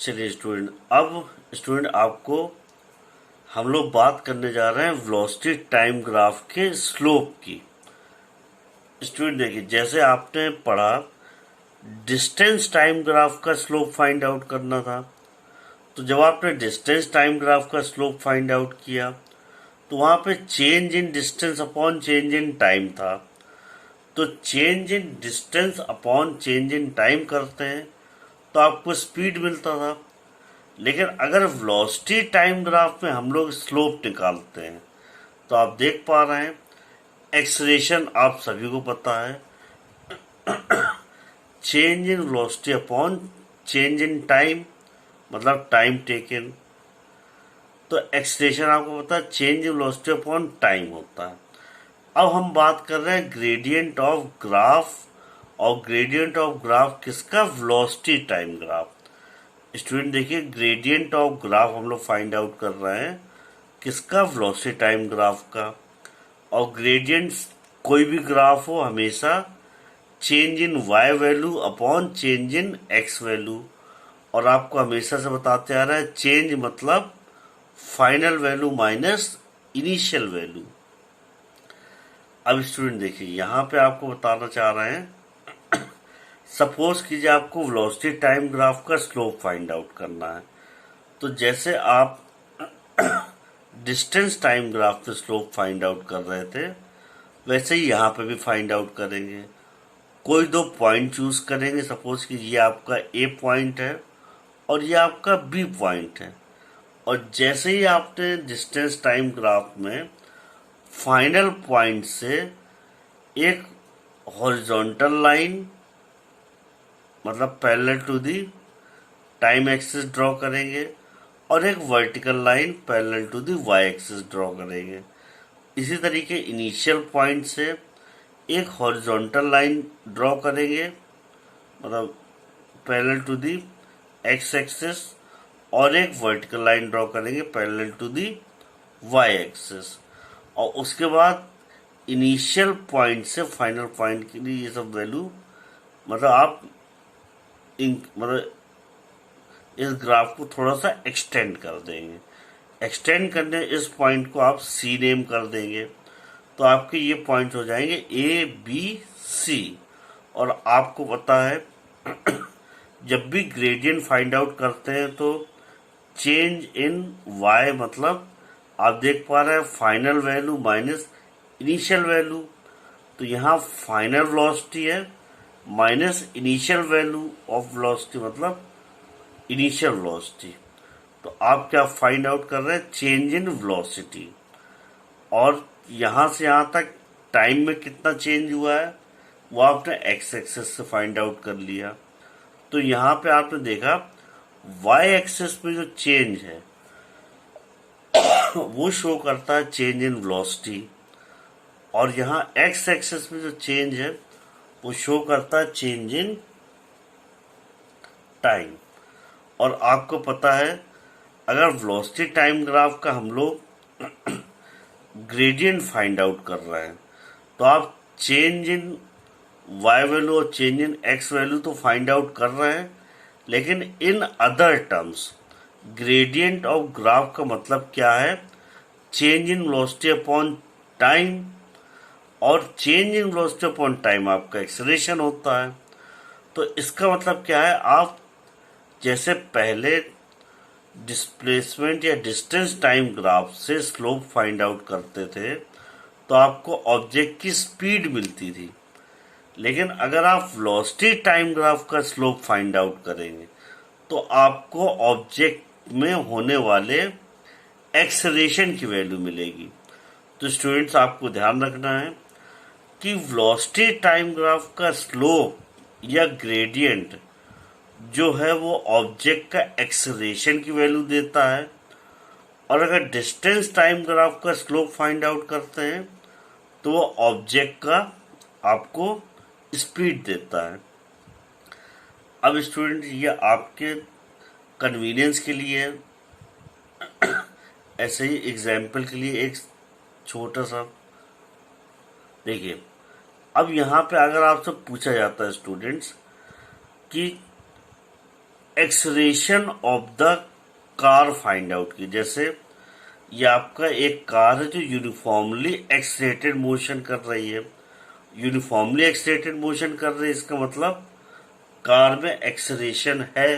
चलिए स्टूडेंट आपको हम लोग बात करने जा रहे हैं वेलोसिटी टाइम ग्राफ के स्लोप की। स्टूडेंट देखिए, जैसे आपने पढ़ा डिस्टेंस टाइम ग्राफ का स्लोप फाइंड आउट करना था, तो जब आपने डिस्टेंस टाइम ग्राफ का स्लोप फाइंड आउट किया तो वहां पे change in distance upon change in time था। तो change in distance upon change in time करते हैं तो आपको स्पीड मिलता था। लेकिन अगर वेलोसिटी टाइम ग्राफ में हम लोग स्लोप निकालते हैं तो आप देख पा रहे हैं एक्सलेरेशन आप सभी को पता है, change in velocity upon change in time मतलब टाइम टेकन। तो एक्सलेरेशन आपको पता है change in velocity upon time होता है। अब हम बात कर रहे हैं ग्रेडियंट ऑफ ग्राफ, और ग्रेडियंट ऑफ ग्राफ किसका? Velocity time graph. स्टूडेंट देखिए, ग्रेडियंट ऑफ ग्राफ हम लोग फाइंड आउट कर रहे हैं किसका? वेलोसिटी टाइम ग्राफ का। और ग्रेडियंट कोई भी ग्राफ हो हमेशा change in Y value upon change in X value, और आपको हमेशा से बताते आ रहा है चेंज मतलब final value minus initial value. अब स्टूडेंट देखिए, यहाँ पे आपको बताना चाह रहे हैं सपोज कीजिए आपको वेलोसिटी टाइम ग्राफ का स्लोप फाइंड आउट करना है। तो जैसे आप डिस्टेंस टाइम ग्राफ पे स्लोप फाइंड आउट कर रहे थे, वैसे ही यहाँ पे भी फाइंड आउट करेंगे। कोई दो पॉइंट चूज करेंगे, सपोज कि ये आपका ए पॉइंट है और ये आपका बी पॉइंट है। और जैसे ही आपने डिस्टेंस टाइम ग्राफ में फाइनल पॉइंट से एक हॉरिजॉन्टल लाइन मतलब parallel to the time axis draw करेंगे और एक vertical line parallel to the Y axis draw करेंगे। इसी तरीके इनिशियल पॉइंट से एक हॉरिजॉन्टल लाइन ड्रॉ करेंगे मतलब parallel to the X axis, और एक वर्टिकल लाइन ड्रॉ करेंगे parallel to the Y axis. और उसके बाद इनिशियल पॉइंट से फाइनल पॉइंट के लिए ये सब वैल्यू मतलब आप मतलब इस ग्राफ को थोड़ा सा एक्सटेंड कर देंगे। एक्सटेंड करने इस पॉइंट को आप सी नेम कर देंगे, तो आपके ये पॉइंट हो जाएंगे ए बी सी। और आपको पता है जब भी ग्रेडियंट फाइंड आउट करते हैं तो चेंज इन वाई मतलब आप देख पा रहे हैं final value minus initial value. तो यहाँ फाइनल वेलोसिटी है minus initial value of velocity मतलब इनिशियल वेलोसिटी। तो आप क्या फाइंड आउट कर रहे हैं? Change in velocity. और यहाँ से यहाँ तक टाइम में कितना चेंज हुआ है वो आपने एक्स एक्सिस से फाइंड आउट कर लिया। तो यहाँ पे आपने देखा वाई एक्सिस में जो चेंज है वो शो करता है चेंज इन वेलोसिटी, और यहाँ एक्स एक्सिस में जो चेंज है वो शो करता है चेंज इन टाइम। और आपको पता है अगर वेलोसिटी टाइम ग्राफ का हम लोग ग्रेडियंट फाइंड आउट कर रहे हैं तो आप चेंज इन वाई वैल्यू और चेंज इन एक्स वैल्यू तो फाइंड आउट कर रहे हैं, लेकिन in other terms gradient of graph का मतलब क्या है? Change in velocity upon time, और change in velocity upon time आपका एक्सेलरेशन होता है। तो इसका मतलब क्या है? आप जैसे पहले डिस्प्लेसमेंट या डिस्टेंस टाइम ग्राफ से स्लोप फाइंड आउट करते थे तो आपको ऑब्जेक्ट की स्पीड मिलती थी, लेकिन अगर आप वेलोसिटी टाइम ग्राफ का स्लोप फाइंड आउट करेंगे तो आपको ऑब्जेक्ट में होने वाले एक्सेलरेशन की वैल्यू मिलेगी। तो स्टूडेंट्स आपको ध्यान रखना है कि वेलोसिटी टाइम ग्राफ का स्लोप या ग्रेडियंट जो है वो ऑब्जेक्ट का एक्सेलरेशन की वैल्यू देता है, और अगर डिस्टेंस टाइम ग्राफ का स्लोप फाइंड आउट करते हैं तो वो ऑब्जेक्ट का आपको स्पीड देता है। अब स्टूडेंट ये आपके कन्वीनियंस के लिए ऐसे ही एग्जाम्पल के लिए एक छोटा सा देखिए, अब यहाँ पे अगर आपसे पूछा जाता है स्टूडेंट्स कि acceleration of the car find out की। जैसे ये आपका एक कार है जो यूनिफॉर्मली एक्सलेटेड मोशन कर रही है। यूनिफॉर्मली एक्सलेटेड मोशन कर रही है, इसका मतलब कार में एक्सलेरेशन है।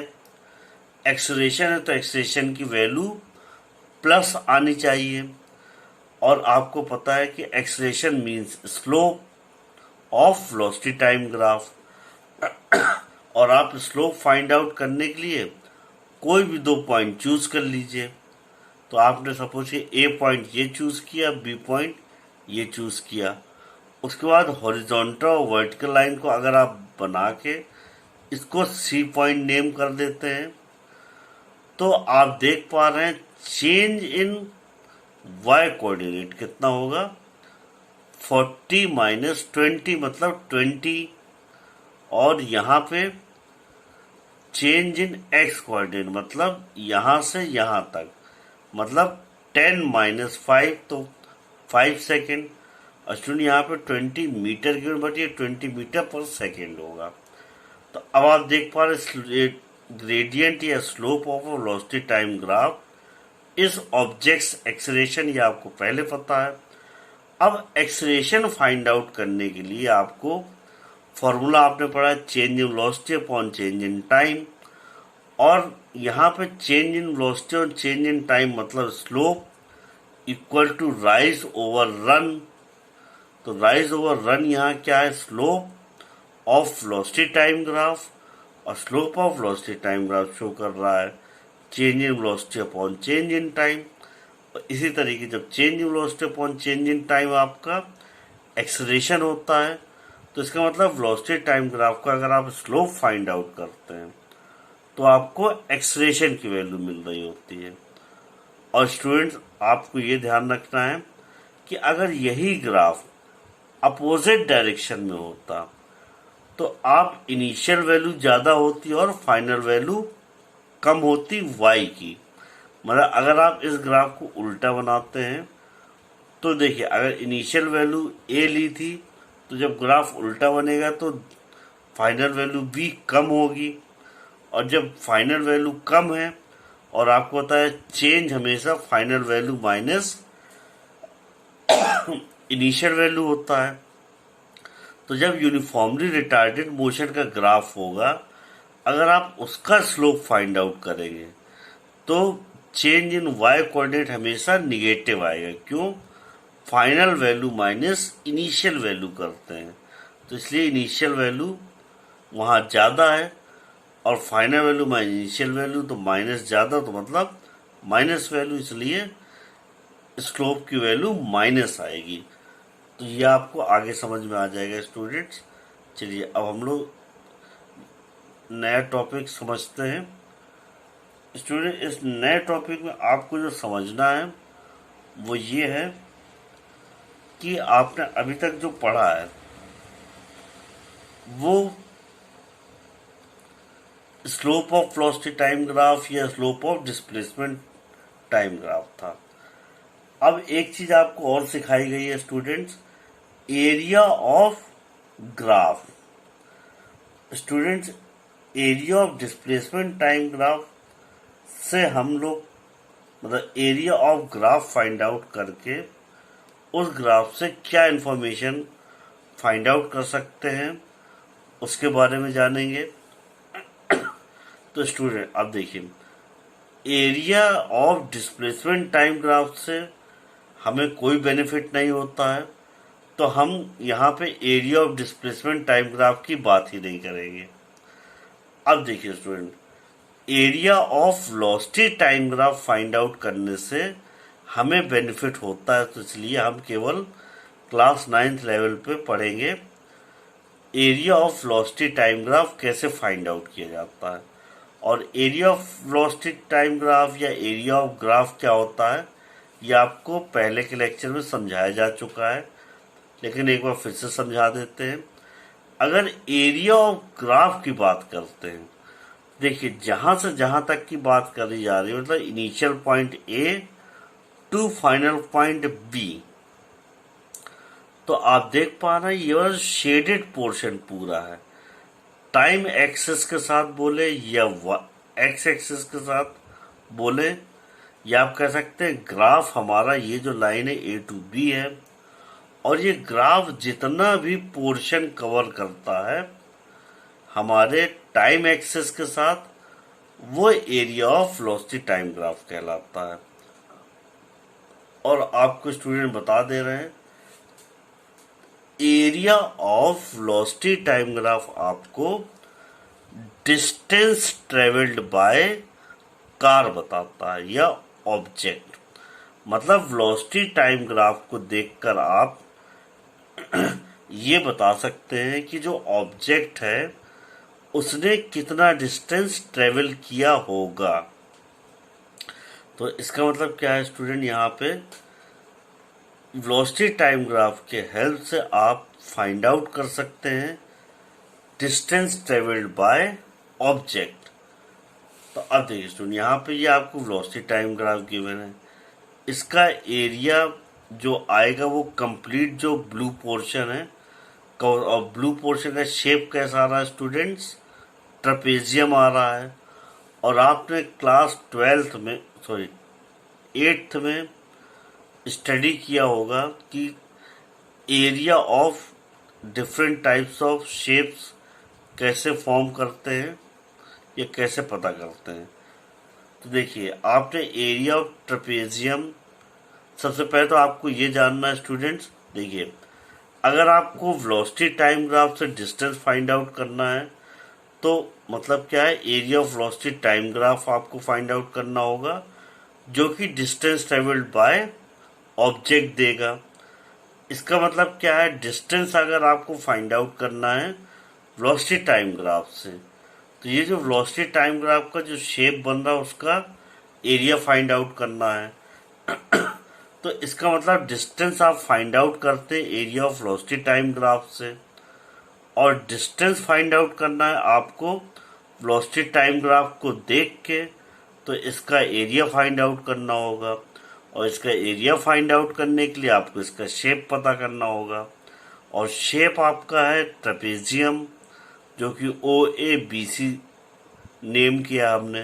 एक्सलेरेशन है तो एक्सलेरेशन की वैल्यू प्लस आनी चाहिए। और आपको पता है कि acceleration means slope of velocity time graph. और आप स्लोप फाइंड आउट करने के लिए कोई भी दो पॉइंट चूज कर लीजिए। तो आपने सपोज कि ए पॉइंट ये चूज किया, बी पॉइंट ये चूज किया। उसके बाद हॉरिजॉन्टल और वर्टिकल लाइन को अगर आप बना के इसको सी पॉइंट नेम कर देते हैं, तो आप देख पा रहे हैं चेंज इन वाई कोऑर्डिनेट कितना होगा, 40 माइनस 20 मतलब 20। और यहाँ पे चेंज इन एक्स कोऑर्डिनेट मतलब यहाँ से यहाँ तक मतलब 10 माइनस 5 तो 5 सेकेंड। और स्टूडेंट यहाँ पे 20 मीटर की बट ये 20 मीटर पर सेकेंड होगा। तो अब आप देख पा रहे ग्रेडियंट या slope of velocity time graph इस ऑब्जेक्ट्स एक्सलेरेशन, ये आपको पहले पता है। अब एक्सलेरेशन फाइंड आउट करने के लिए आपको फॉर्मूला आपने पढ़ा है change in velocity upon change in time. और यहाँ पे चेंज इन वेलोसिटी और चेंज इन टाइम मतलब slope equal to rise over run. तो राइज ओवर रन यहाँ क्या है, slope of velocity time graph. और slope of velocity time graph show कर रहा है change in velocity upon change in time. इसी तरीके जब change in velocity upon change in time आपका एक्सलेरेशन होता है, तो इसका मतलब वेलोसिटी टाइम ग्राफ का अगर आप स्लोप फाइंड आउट करते हैं तो आपको एक्सलेरेशन की वैल्यू मिल रही होती है। और स्टूडेंट्स आपको ये ध्यान रखना है कि अगर यही ग्राफ अपोजिट डायरेक्शन में होता तो आप इनिशियल वैल्यू ज़्यादा होती और फाइनल वैल्यू कम होती y की। मतलब अगर आप इस ग्राफ को उल्टा बनाते हैं तो देखिए, अगर इनिशियल वैल्यू a ली थी तो जब ग्राफ उल्टा बनेगा तो फाइनल वैल्यू b कम होगी। और जब फाइनल वैल्यू कम है और आपको पता है चेंज हमेशा final value minus initial value होता है, तो जब यूनिफॉर्मली रिटार्डेड मोशन का ग्राफ होगा, अगर आप उसका स्लोप फाइंड आउट करेंगे तो चेंज इन वाई कोऑर्डिनेट हमेशा निगेटिव आएगा। क्यों, final value minus initial value करते हैं, तो इसलिए इनिशियल वैल्यू वहाँ ज़्यादा है और final value minus initial value, तो माइनस ज़्यादा तो मतलब माइनस वैल्यू, इसलिए स्लोप की वैल्यू माइनस आएगी। तो ये आपको आगे समझ में आ जाएगा स्टूडेंट्स। चलिए अब हम लोग नया टॉपिक समझते हैं। स्टूडेंट इस नए टॉपिक में आपको जो समझना है वो ये है कि आपने अभी तक जो पढ़ा है वो slope of velocity time graph या slope of displacement time graph था। अब एक चीज आपको और सिखाई गई है students, area of graph. Students area of displacement time graph से हम लोग मतलब area of graph find out करके उस ग्राफ से क्या इंफॉर्मेशन फाइंड आउट कर सकते हैं उसके बारे में जानेंगे। तो स्टूडेंट अब देखिए, area of displacement time graph से हमें कोई बेनिफिट नहीं होता है, तो हम यहाँ पे area of displacement time graph की बात ही नहीं करेंगे। अब देखिए student, area of velocity time graph find out करने से हमें बेनिफिट होता है, तो इसलिए हम केवल क्लास 9th लेवल पे पढ़ेंगे area of velocity time graph कैसे फाइंड आउट किया जाता है। और area of velocity time graph या एरिया ऑफ ग्राफ क्या होता है ये आपको पहले के लेक्चर में समझाया जा चुका है, लेकिन एक बार फिर से समझा देते हैं। अगर एरिया ऑफ ग्राफ की बात करते हैं, देखिए जहां से जहां तक की बात करी जा रही है मतलब initial point A to final point B, तो आप देख पा रहे हैं ये शेडेड पोर्शन पूरा है। टाइम एक्सेस के साथ बोले या एक्स एक्सिस के साथ बोले, या आप कह सकते हैं ग्राफ हमारा ये जो लाइन है ए टू बी है, और ये ग्राफ जितना भी पोर्शन कवर करता है हमारे टाइम एक्सिस के साथ, वो area of velocity time graph कहलाता है। और आपको स्टूडेंट बता दे रहे हैं area of velocity time graph आपको डिस्टेंस ट्रेवल्ड बाय कार बताता है या ऑब्जेक्ट। मतलब वेलोसिटी टाइम ग्राफ को देखकर आप ये बता सकते हैं कि जो ऑब्जेक्ट है उसने कितना डिस्टेंस ट्रेवल किया होगा। तो इसका मतलब क्या है स्टूडेंट, यहाँ पे वेलोसिटी टाइम ग्राफ के हेल्प से आप फाइंड आउट कर सकते हैं डिस्टेंस ट्रेवल्ड बाय ऑब्जेक्ट। तो अब देखिए स्टूडेंट, यहाँ पे ये आपको वेलोसिटी टाइम ग्राफ गिवन है, इसका एरिया जो आएगा वो कंप्लीट जो ब्लू पोर्शन है, और ब्लू पोर्शन का शेप कैसा आ रहा है स्टूडेंट्स, ट्रेपेजियम आ रहा है। और आपने क्लास 12th में, सॉरी 8th में स्टडी किया होगा कि area of different types of shapes कैसे फॉर्म करते हैं या कैसे पता करते हैं। तो देखिए आपने एरिया ऑफ ट्रेपेजियम, सबसे पहले तो आपको ये जानना है स्टूडेंट्स, देखिए अगर आपको वेलोसिटी टाइम ग्राफ से डिस्टेंस फाइंड आउट करना है तो मतलब क्या है, area of velocity time graph आपको फाइंड आउट करना होगा जो कि डिस्टेंस ट्रेवल्ड बाय ऑब्जेक्ट देगा। इसका मतलब क्या है, डिस्टेंस अगर आपको फाइंड आउट करना है वेलोसिटी टाइम ग्राफ से, तो ये जो वेलोसिटी टाइम ग्राफ का जो शेप बन रहा है उसका एरिया फाइंड आउट करना है। तो इसका मतलब डिस्टेंस आप फाइंड आउट करते हैं area of velocity time graph से, और डिस्टेंस फाइंड आउट करना है आपको वेलोसिटी टाइम ग्राफ को देख के, तो इसका एरिया फाइंड आउट करना होगा। और इसका एरिया फाइंड आउट करने के लिए आपको इसका शेप पता करना होगा, और शेप आपका है ट्रेपेजियम, जो कि OABC नेम किया हमने।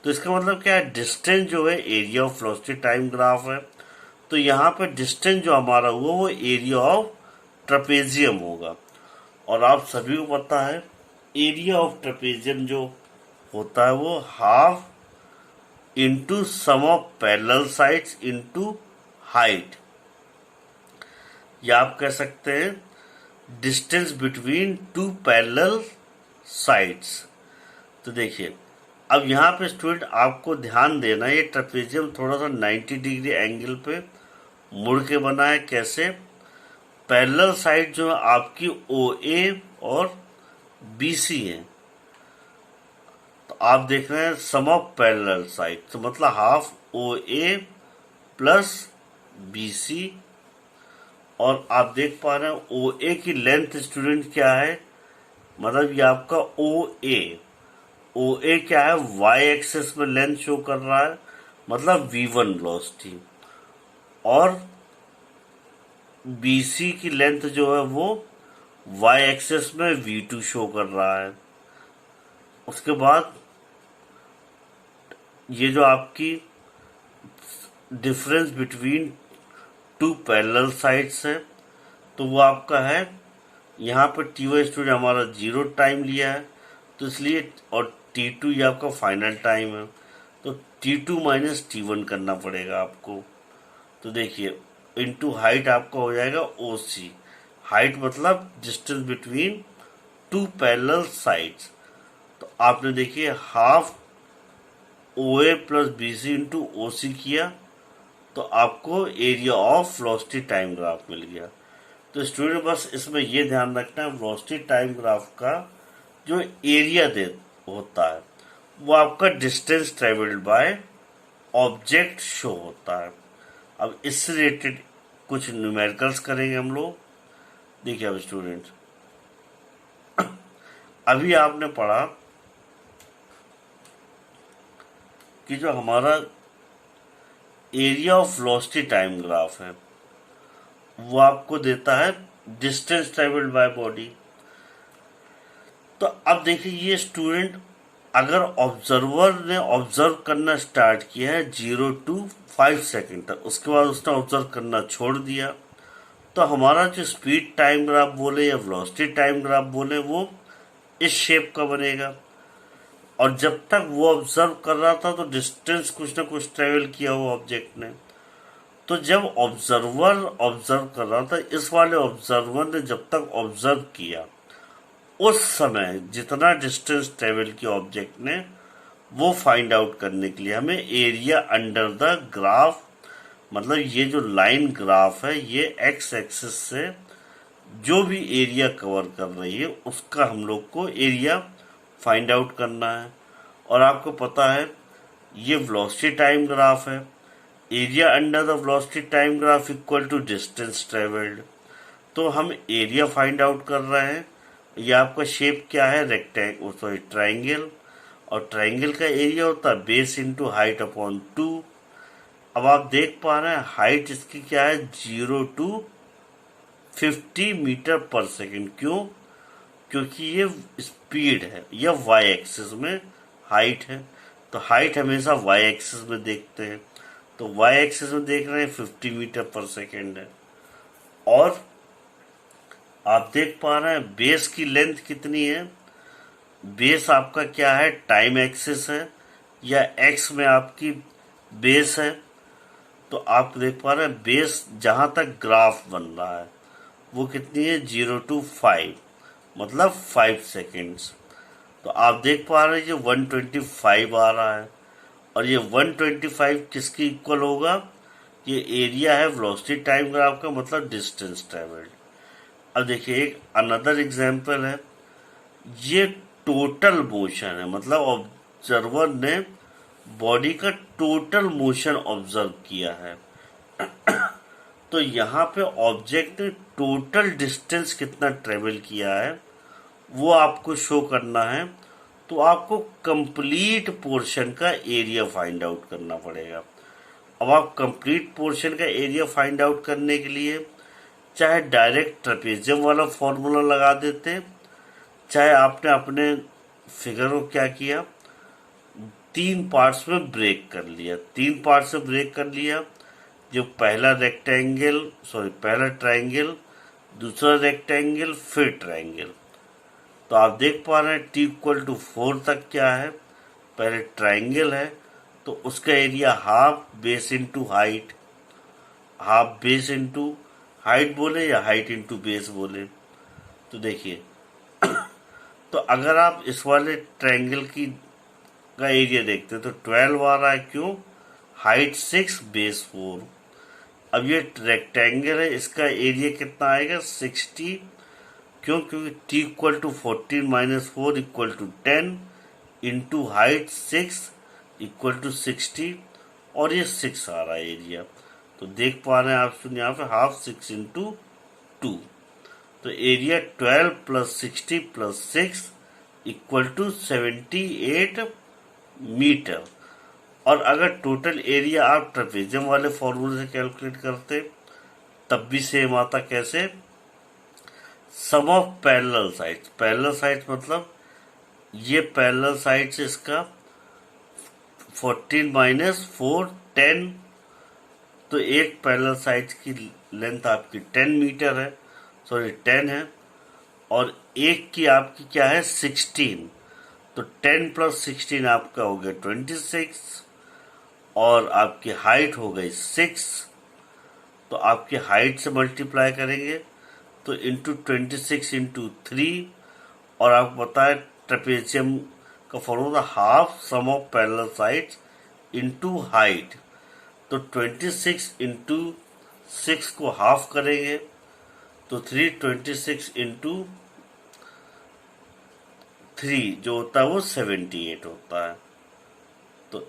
तो इसका मतलब क्या है, डिस्टेंस जो है area of velocity time graph है, तो यहाँ पे डिस्टेंस जो हमारा हुआ वो एरिया ऑफ ट्रेपेजियम होगा। और आप सभी को पता है एरिया ऑफ ट्रेपेजियम जो होता है वो half into sum of parallel sides into height, या आप कह सकते हैं distance between two parallel sides. तो देखिए अब यहाँ पे स्टूडेंट आपको ध्यान देना है, ये ट्रेपेजियम थोड़ा सा 90 डिग्री एंगल पे मुड़ के बना है। कैसे, पैरेलल साइड जो है आपकी OA और BC है, तो आप देख रहे हैं सम ऑफ पैरेलल साइड, तो मतलब हाफ OA प्लस BC। और आप देख पा रहे हैं OA की लेंथ स्टूडेंट क्या है, मतलब ये आपका OA क्या है, y एक्सिस में लेंथ शो कर रहा है, मतलब V1 वेलोसिटी, और BC की लेंथ जो है वो y एक्सिस में V2 शो कर रहा है। उसके बाद ये जो आपकी difference between two parallel sides है, तो वो आपका है, यहाँ पर T1 स्टूडेंट हमारा 0 टाइम लिया है, तो इसलिए, और T2 ये आपका फाइनल टाइम है, तो T2 माइनस T1 करना पड़ेगा आपको। तो देखिए इनटू हाइट आपका हो जाएगा OC, हाइट मतलब distance between two parallel sides. तो आपने देखिए half OA plus BC into OC किया, तो आपको area of velocity time graph मिल गया। तो स्टूडेंट बस इसमें ये ध्यान रखना है, वेलोसिटी टाइम ग्राफ का जो एरिया दे होता है वो आपका distance travelled by object show होता है। अब इससे रिलेटेड कुछ न्यूमेरिकल्स करेंगे हम लोग। देखिए अब स्टूडेंट, अभी आपने पढ़ा कि जो हमारा area of velocity time graph है वो आपको देता है डिस्टेंस ट्रेवल्ड बाय बॉडी। तो अब देखिए ये स्टूडेंट अगर ऑब्जर्वर ने ऑब्जर्व करना स्टार्ट किया है 0 to 5 सेकेंड तक, उसके बाद उसने ऑब्जर्व करना छोड़ दिया, तो हमारा जो स्पीड टाइम ग्राफ बोले या वेलोसिटी टाइम ग्राफ बोले वो इस शेप का बनेगा। और जब तक वो ऑब्जर्व कर रहा था तो डिस्टेंस कुछ ना कुछ ट्रेवल किया वो ऑब्जेक्ट ने। तो जब ऑब्जर्वर ऑब्जर्व कर रहा था, इस वाले ऑब्जर्वर ने जब तक ऑब्जर्व किया उस समय जितना डिस्टेंस ट्रेवल किया ऑब्जेक्ट ने, वो फाइंड आउट करने के लिए हमें एरिया अंडर द ग्राफ, मतलब ये जो लाइन ग्राफ है ये एक्स एक्सिस से जो भी एरिया कवर कर रही है उसका हम लोग को एरिया फाइंड आउट करना है। और आपको पता है ये वेलोसिटी टाइम ग्राफ है, area under the velocity time graph equal to distance travelled. तो हम एरिया फाइंड आउट कर रहे हैं। ये आपका शेप क्या है, रेक्टेंगल, सॉरी ट्राइंगल, और ट्राइंगल का एरिया होता है बेस इंटू हाइट अपॉन 2। अब आप देख पा रहे हैं हाइट इसकी क्या है, 0 to 50 मीटर पर सेकेंड। क्यों? क्योंकि ये स्पीड है, या वाई एक्सिस में हाइट है, तो हाइट हमेशा वाई एक्सिस में देखते हैं, तो वाई एक्सिस में देख रहे हैं 50 मीटर पर सेकेंड है। और आप देख पा रहे हैं बेस की लेंथ कितनी है, बेस आपका क्या है, टाइम एक्सिस है, या एक्स में आपकी बेस है। तो आप देख पा रहे हैं बेस जहां तक ग्राफ बन रहा है वो कितनी है, 0 to 5, मतलब 5 सेकेंड्स। तो आप देख पा रहे हैं ये 125 आ रहा है, और ये 125 किसकी इक्वल होगा, ये एरिया है वेलोसिटी टाइम ग्राफ का, मतलब डिस्टेंस ट्रेवल्ड। अब देखिए एक अनदर एग्जांपल है, ये टोटल मोशन है, मतलब ऑब्जर्वर ने बॉडी का टोटल मोशन ऑब्जर्व किया है। तो यहाँ पे ऑब्जेक्ट ने टोटल डिस्टेंस कितना ट्रेवल किया है वो आपको शो करना है। तो आपको कंप्लीट पोर्शन का एरिया फाइंड आउट करना पड़ेगा। अब आप कंप्लीट पोर्शन का एरिया फाइंड आउट करने के लिए चाहे डायरेक्ट ट्रेपेजियम वाला फॉर्मूला लगा देते, चाहे आपने अपने फिगर को क्या किया, 3 पार्ट्स में ब्रेक कर लिया, 3 पार्ट्स में ब्रेक कर लिया। जो पहला रेक्टेंगल, सॉरी पहला ट्राइंगल, दूसरा रेक्टेंगल, फिर ट्राइंगल। तो आप देख पा रहे हैं t=4 तक क्या है, पहले ट्राइंगल है तो उसका area half base into height, half base into height बोले या हाइट इंटू बेस बोले। तो देखिए तो अगर आप इस वाले ट्रायंगल की का एरिया देखते हैं तो 12 आ रहा है। क्यों? Height 6 base 4। अब ये रेक्टेंगल है, इसका एरिया कितना आएगा, 60। क्यों? क्योंकि t=14 - 4 = 10 इंटू हाइट 6 = 60, और ये 6 आ रहा है एरिया। तो देख पा रहे हैं आप, सुनिए यहाँ पे हाफ 6 × 2, तो एरिया 12 + 60 + 6 = 78 मीटर। और अगर टोटल एरिया आप ट्रेपेजियम वाले फॉर्मूले से कैलकुलेट करते तब भी सेम आता। कैसे? Sum of parallel sides, parallel sides मतलब ये पैरेलल साइड्स इसका 14 - 4 10, तो एक पैरेलल साइड्स की लेंथ आपकी 10 मीटर है, सॉरी 10 है, और एक की आपकी क्या है 16, तो 10 + 16 आपका हो गया 26, और आपकी हाइट हो गई 6, तो आपकी हाइट से मल्टीप्लाई करेंगे तो इंटू 26 × 3, और आपको पता है ट्रेपेजियम का formula half sum of parallel sides into height, तो 26 × 6 को हाफ करेंगे तो 326 × 3 जो होता है वो 78 होता है। तो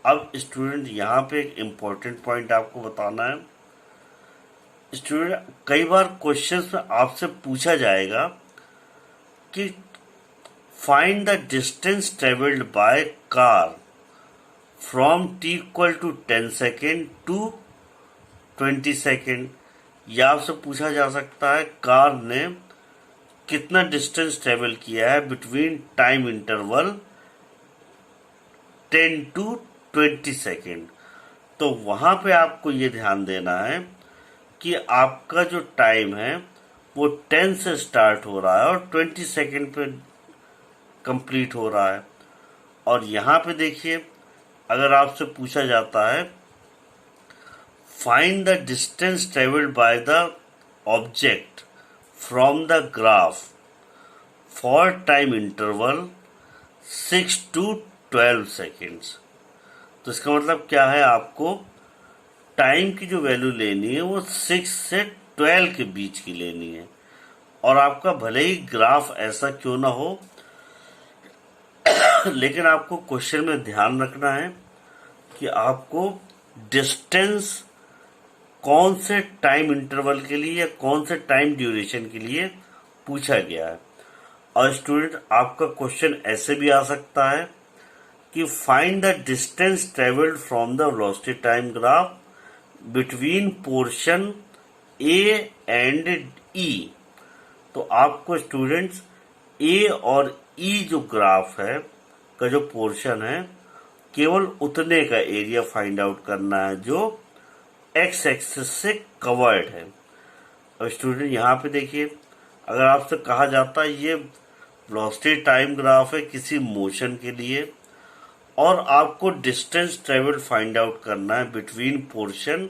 अब स्टूडेंट यहाँ पे एक इम्पोर्टेंट पॉइंट आपको बताना है। स्टूडेंट कई बार क्वेश्चंस में आपसे पूछा जाएगा कि find the distance travelled by car from t = 10 second to 20 second. या आपसे पूछा जा सकता है कार ने कितना डिस्टेंस ट्रेवल किया है between time interval 10 to 20 second. तो वहाँ पे आपको ये ध्यान देना है कि आपका जो टाइम है वो 10 से स्टार्ट हो रहा है और 20 सेकेंड पे कंप्लीट हो रहा है। और यहाँ पे देखिए, अगर आपसे पूछा जाता है find the distance travelled by the object from the graph for time interval 6 to 12 seconds, तो इसका मतलब क्या है, आपको टाइम की जो वैल्यू लेनी है वो 6 से 12 के बीच की लेनी है। और आपका भले ही ग्राफ ऐसा क्यों ना हो, लेकिन आपको क्वेश्चन में ध्यान रखना है कि आपको डिस्टेंस कौन से टाइम इंटरवल के लिए या कौन से टाइम ड्यूरेशन के लिए पूछा गया है। और स्टूडेंट, आपका क्वेश्चन ऐसे भी आ सकता है कि find the distance travelled from the velocity time graph between portion A and E. तो आपको स्टूडेंट्स ए और ई जो ग्राफ है का जो पोर्शन है, केवल उतने का एरिया फाइंड आउट करना है जो एक्स एक्सिस से कवर्ड है। और स्टूडेंट यहाँ पे देखिए, अगर आपसे कहा जाता है ये वेलोसिटी टाइम ग्राफ है किसी मोशन के लिए और आपको डिस्टेंस ट्रेवल फाइंड आउट करना है between portion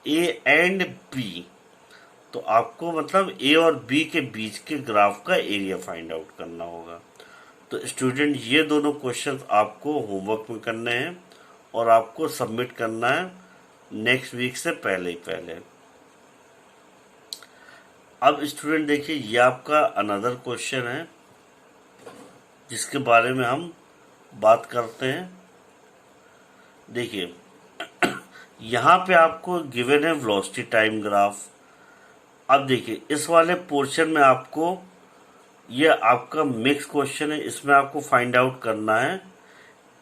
A and B, तो आपको मतलब ए और बी के बीच के ग्राफ का एरिया फाइंड आउट करना होगा। तो स्टूडेंट, ये दोनों क्वेश्चंस आपको होमवर्क में करने हैं और आपको सबमिट करना है नेक्स्ट वीक से पहले ही पहले। अब स्टूडेंट देखिए, ये आपका अनदर क्वेश्चन है जिसके बारे में हम बात करते हैं। देखिए, यहाँ पे आपको गिवन है वेलोसिटी टाइम ग्राफ। अब देखिए, इस वाले पोर्शन में आपको, ये आपका मिक्स क्वेश्चन है, इसमें आपको फाइंड आउट करना है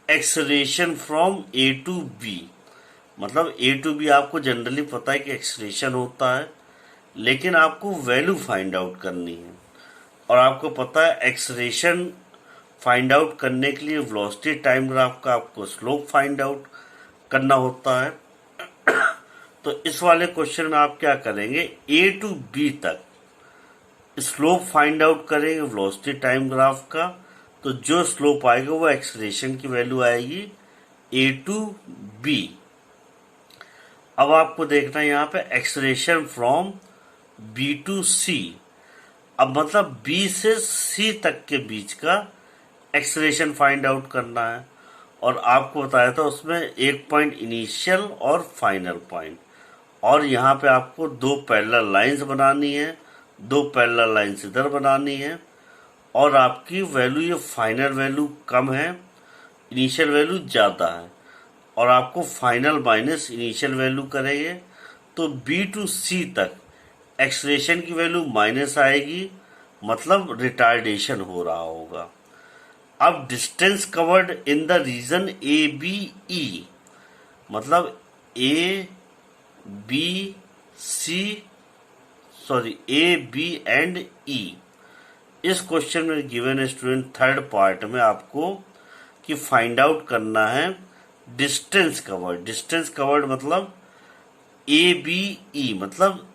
acceleration from A to B. मतलब ए टू बी आपको जनरली पता है कि एक्सेलरेशन होता है, लेकिन आपको वैल्यू फाइंड आउट करनी है। और आपको पता है एक्सेलरेशन फाइंड आउट करने के लिए वेलोसिटी टाइम ग्राफ का आपको स्लोप फाइंड आउट करना होता है। तो इस वाले क्वेश्चन में आप क्या करेंगे, ए टू बी तक स्लोप फाइंड आउट करेंगे वेलोसिटी टाइम ग्राफ का। तो जो स्लोप आएगा वो एक्सेलरेशन की वैल्यू आएगी ए टू बी। अब आपको देखना है यहाँ पे एक्सेलरेशन फ्रॉम बी टू सी। अब मतलब बी से सी तक के बीच का एक्सेलरेशन फाइंड आउट करना है। और आपको बताया था उसमें एक पॉइंट इनिशियल और फाइनल पॉइंट, और यहाँ पे आपको दो पैरेलल लाइंस बनानी है, दो पैरेलल लाइंस इधर बनानी है। और आपकी वैल्यू, ये फाइनल वैल्यू कम है, इनिशियल वैल्यू ज़्यादा है, और आपको फाइनल माइनस इनिशियल वैल्यू करेंगे तो बी टू सी तक एक्सेलरेशन की वैल्यू माइनस आएगी, मतलब रिटार्डेशन हो रहा होगा। अब distance covered in the region A B E, मतलब A B C, sorry A B and E. इस क्वेश्चन में गिवन है स्टूडेंट थर्ड पार्ट में आपको कि फाइंड आउट करना है डिस्टेंस कवर्ड। डिस्टेंस कवर्ड मतलब ए बी ई, मतलब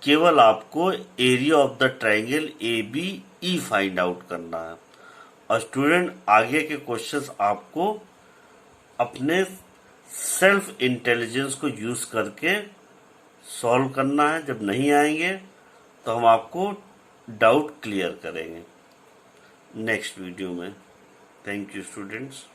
केवल आपको area of the triangle A B E find out करना है। और स्टूडेंट, आगे के क्वेश्चंस आपको अपने सेल्फ इंटेलिजेंस को यूज करके सॉल्व करना है। जब नहीं आएंगे तो हम आपको डाउट क्लियर करेंगे नेक्स्ट वीडियो में। Thank you students.